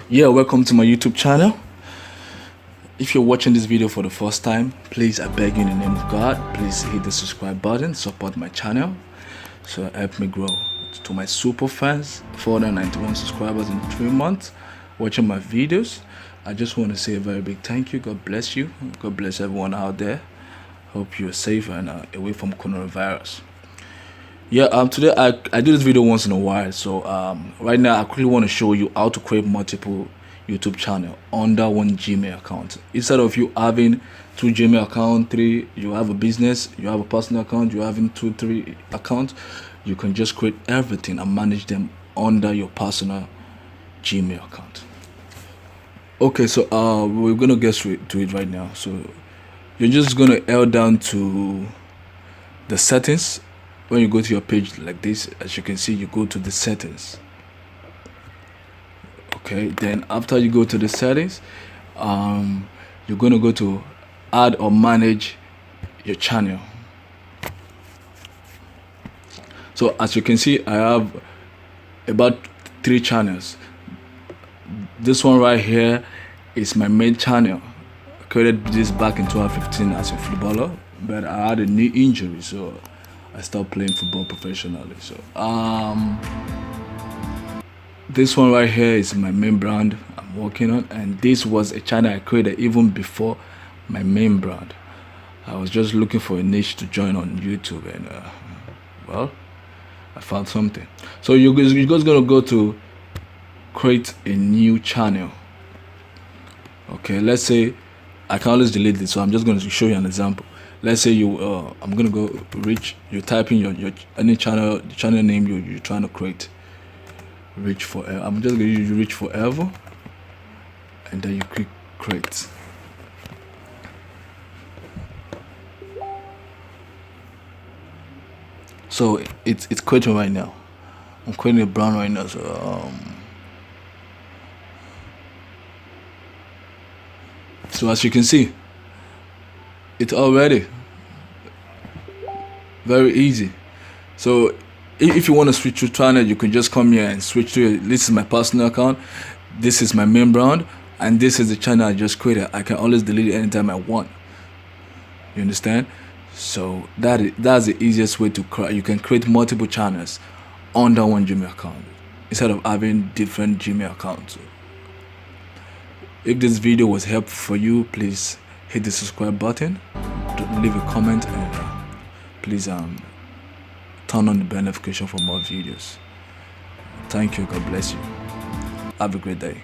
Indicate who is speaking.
Speaker 1: Yeah, welcome to my YouTube channel. If you're watching this video for the first time, please, I beg you in the name of God, please hit the subscribe button, support my channel, so help me grow. To my super fans, 491 subscribers in 3 months watching my videos, I just want to say a very big thank you. God bless you. God bless everyone out there. Hope you're safe and away from coronavirus. Yeah, today I do this video once in a while. So right now I quickly want to show you how to create multiple YouTube channel under one Gmail account. Instead of you having 2 Gmail account, 3, you have a business, you have a personal account, you're having 2, 3 accounts, you can just create everything and manage them under your personal Gmail account. Okay, so we're gonna get straight to it right now. So you're just gonna L down to the settings. When you go to your page like this, as you can see, you go to the settings. Okay, then after you go to the settings, you're going to go to add or manage your channel. So as you can see, I have about 3 channels. This one right here is my main channel. I created this back in 2015 as a footballer, but I had a knee injury, so I stopped playing football professionally. So this one right here is my main brand I'm working on, and this was a channel I created even before my main brand. I was just looking for a niche to join on YouTube, and well, I found something. So you're just gonna go to create a new channel. Okay, let's say I can always delete this, so I'm just going to show you an example. Let's say you I'm gonna go reach, you type in your any channel, the channel name you're trying to create. Reach forever. I'm just gonna use reach forever, and then you click create. So it's creating right now. I'm creating a brand right now. So as you can see, it's already very easy. So if you want to switch to channel, you can just come here and switch to it. This is my personal account, this is my main brand, and this is the channel I just created. I can always delete it anytime I want. You understand? So that's the easiest way to create. You can create multiple channels under one Gmail account instead of having different Gmail accounts. If this video was helpful for you, please hit the subscribe button, leave a comment, and please turn on the bell notification for more videos. Thank you. God bless you. Have a great day.